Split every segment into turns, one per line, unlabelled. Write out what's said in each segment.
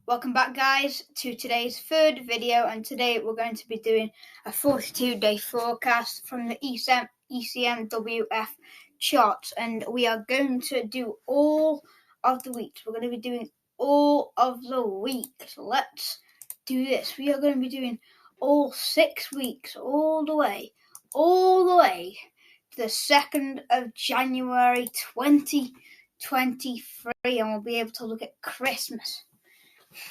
Welcome back, guys, to today's third video, and today we're going to be doing a 42-day forecast from the ecmwf charts, and we are going to do all of the weeks. We're going to be doing all of the weeks. Let's do this. We are going to be doing all 6 weeks, all the way to the 2nd of January 2023, and we'll be able to look at Christmas.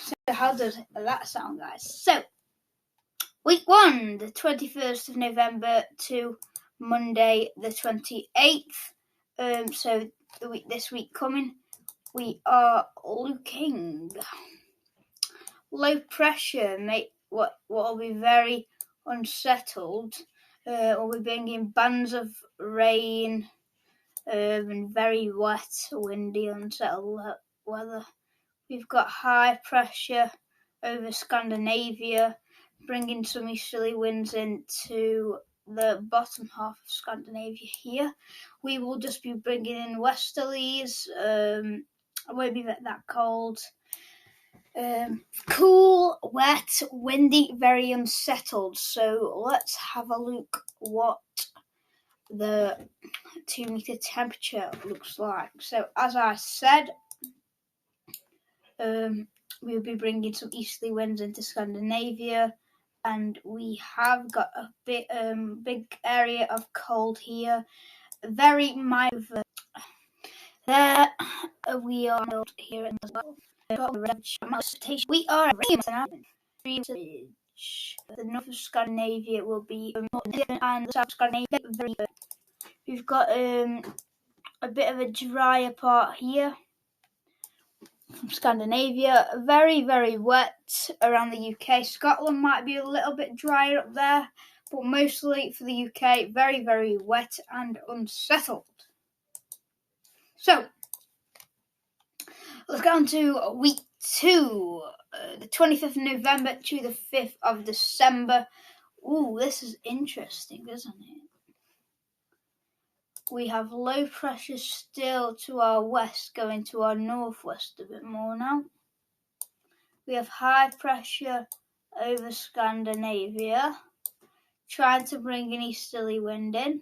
So how does that sound, guys? So, week 1, the 21st of November to Monday the 28th. So this week coming, we are looking low pressure, what will be very unsettled. We'll be bringing bands of rain and very wet, windy, unsettled weather. We've got high pressure over Scandinavia, bringing some easterly winds into the bottom half of Scandinavia here. We will just be bringing in westerlies. It won't be that cold. Cool, wet, windy, very unsettled. So let's have a look what the 2-meter temperature looks like. So as I said, we'll be bringing some easterly winds into Scandinavia, and we have got a big area of cold here. Very mild. There we are here as well. We are the north of Scandinavia will be and the south of Scandinavia very good. We've got a bit of a drier part here from Scandinavia, very, very wet around the UK. Scotland might be a little bit drier up there, but mostly for the UK, very, very wet and unsettled. So, let's go on to week 2, the 25th of November to the 5th of December. Ooh, this is interesting, isn't it? We have low pressure still to our west, going to our northwest a bit more now. We have high pressure over Scandinavia, trying to bring an easterly wind in.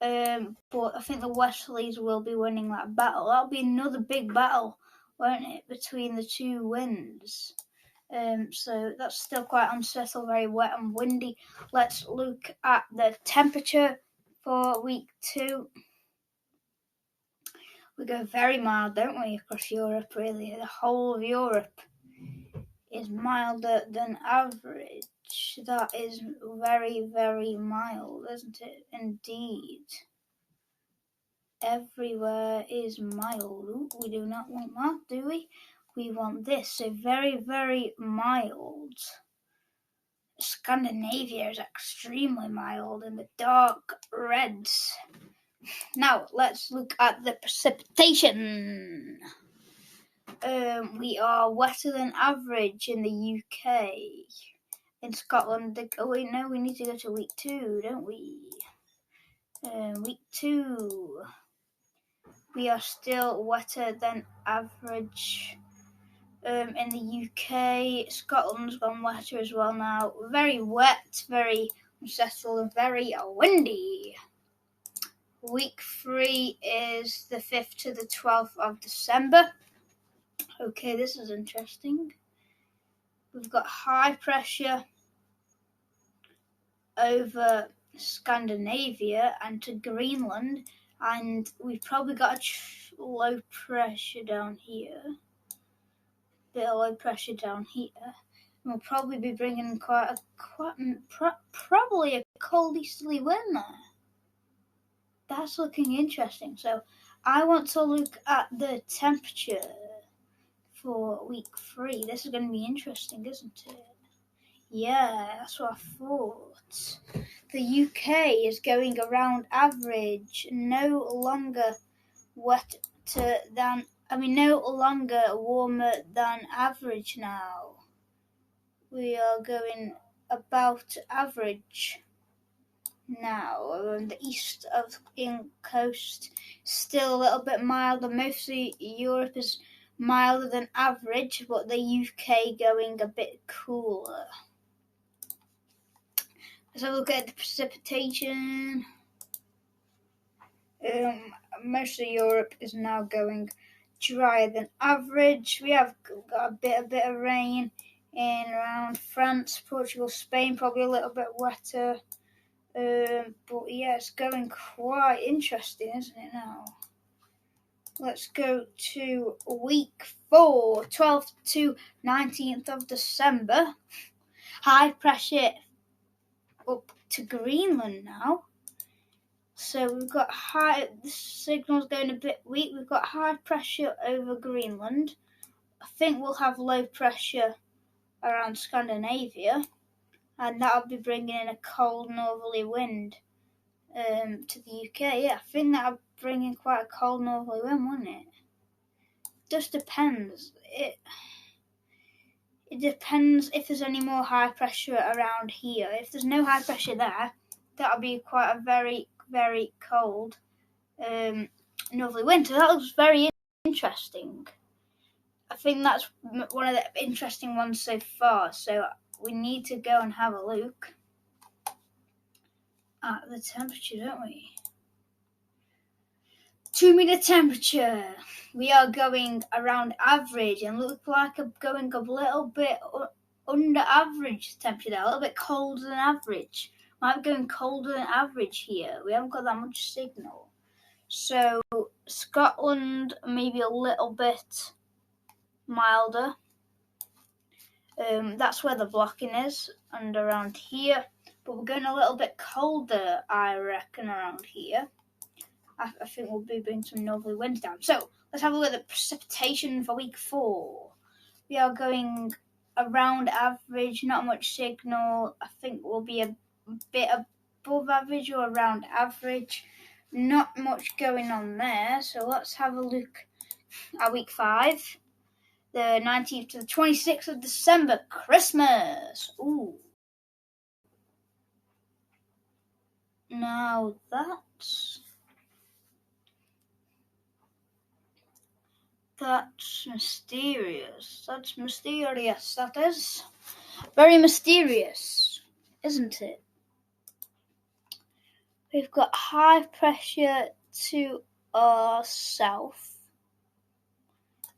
But I think the westerlies will be winning that battle. That'll be another big battle, won't it, between the two winds. So that's still quite unsettled, very wet and windy. Let's look at the temperature for week 2. We go very mild, don't we, across Europe, really. The whole of Europe is milder than average. That is very, very mild, isn't it? Indeed. Everywhere is mild. Ooh, we do not want that, do we? We want this. So very, very mild. Scandinavia is extremely mild in the dark reds. Now, let's look at the precipitation. We are wetter than average in the UK. In Scotland, we need to go to week 2, don't we? Week 2. We are still wetter than average. In the UK, Scotland's gone wetter as well now. Very wet, very unsettled, and very windy. Week 3 is the 5th to the 12th of December. Okay, this is interesting. We've got high pressure over Scandinavia and to Greenland, and we've probably got a low pressure down here. Bit of low pressure down here. We'll probably be bringing probably a cold easterly wind there. That's looking interesting. So I want to look at the temperature for week 3. This is going to be interesting, isn't it? Yeah, that's what I thought. The UK is going around average, no longer no longer warmer than average now. We are going about average now. On the east of the coast, still a little bit milder. Mostly Europe is milder than average, but the UK going a bit cooler. Let's have a look at the precipitation. Most of Europe is now going drier than average. We have got a bit of rain in around France, Portugal, Spain, probably a little bit wetter. But yeah, it's going quite interesting, isn't it now? Let's go to week 4, 12th to 19th of December. High pressure up to Greenland now. So we've got the signal's going a bit weak. We've got high pressure over Greenland. I think we'll have low pressure around Scandinavia, and that'll be bringing in a cold northerly wind to the UK. Yeah, I think that'll bring in quite a cold northerly wind, wouldn't it? Just depends. It depends if there's any more high pressure around here. If there's no high pressure there, that'll be quite a very, very cold northerly wind. So that looks very interesting. I think that's one of the interesting ones so far. So we need to go and have a look at the temperature, don't we? 2-meter temperature. We are going around average and look like going a little bit under average temperature there, a little bit colder than average. Might be going colder than average here. We haven't got that much signal. So Scotland maybe a little bit milder. That's where the blocking is, and around here. But we're going a little bit colder, I reckon, around here. I think we'll be bringing some northerly winds down. So let's have a look at the precipitation for week 4. We are going around average, not much signal. I think we'll be a bit above average or around average. Not much going on there. So let's have a look at week 5. The 19th to the 26th of December, Christmas. Ooh. Now that's mysterious. That's mysterious, that is. Very mysterious, isn't it? We've got high pressure to our south.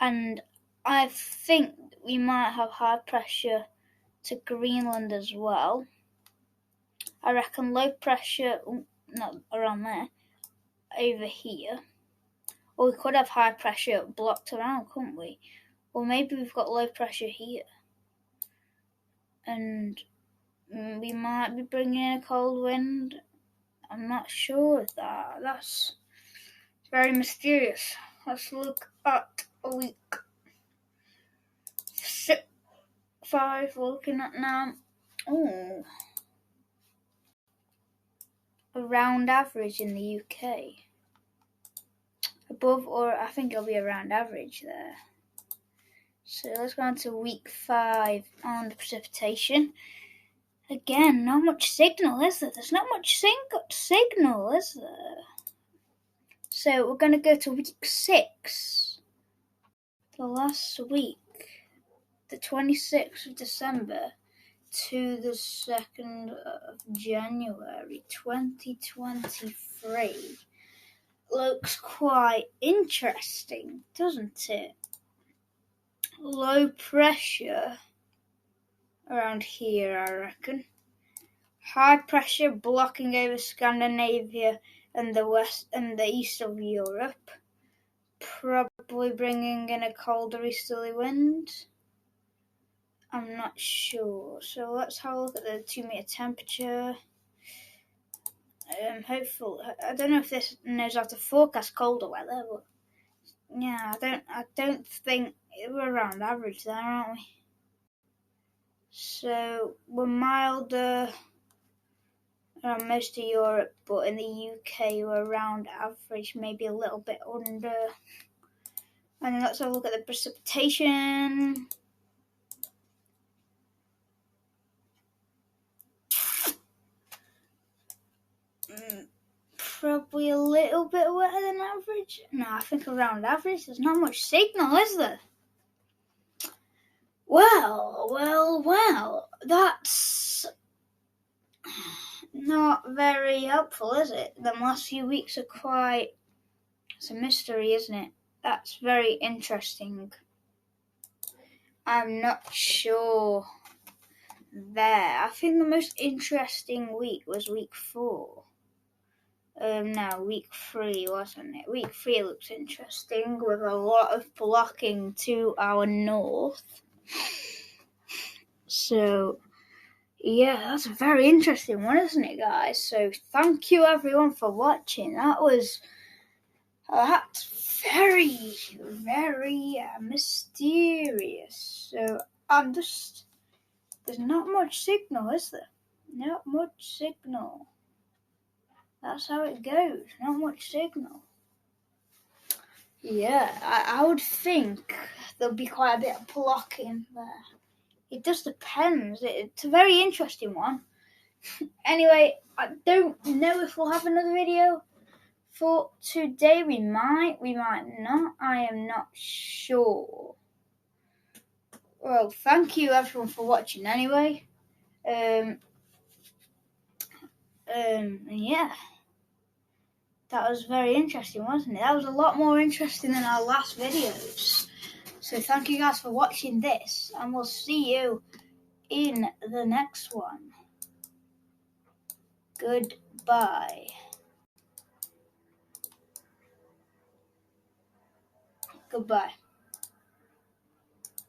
And I think we might have high pressure to Greenland as well. I reckon low pressure, not around there, over here. Or we could have high pressure blocked around, couldn't we? Or maybe we've got low pressure here. And we might be bringing in a cold wind. I'm not sure of that. That's very mysterious. Let's look at week 5 we're looking at now. Oh, around average in the UK. Above, or I think it'll be around average there. So let's go on to week 5 on the precipitation. Again, not much signal, is there? There's not much signal, is there? So we're going to go to week 6. The last week. The 26th of December to the 2nd of January 2023. Looks quite interesting, doesn't it? Low pressure around here, I reckon. High pressure blocking over Scandinavia and the west and the east of Europe. Probably bringing in a colder easterly wind. I'm not sure. So let's have a look at the 2-meter temperature. Hopefully, I don't know if this knows how to forecast colder weather, but yeah, I don't think we're around average there, aren't we? So we're milder around most of Europe, but in the UK we're around average, maybe a little bit under. And then let's have a look at the precipitation. probably a little bit wetter than average. No, I think around average. There's not much signal, is there? Well. That's not very helpful, is it? The last few weeks are quite... It's a mystery, isn't it? That's very interesting. I'm not sure there. I think the most interesting week was week 4. No, week 3, wasn't it? Week 3 looks interesting with a lot of blocking to our north. So, yeah, that's a very interesting one, isn't it, guys? So, thank you everyone for watching. That's very, very mysterious. So, there's not much signal, is there? Not much signal. That's how it goes. Not much signal. Yeah, I would think there'll be quite a bit of blocking there. It just depends. It's a very interesting one. Anyway, I don't know if we'll have another video for today. We might not. I am not sure. Well, thank you everyone for watching anyway. Yeah. That was very interesting, wasn't it? That was a lot more interesting than our last videos. So thank you guys for watching this, and we'll see you in the next one. Goodbye. Goodbye.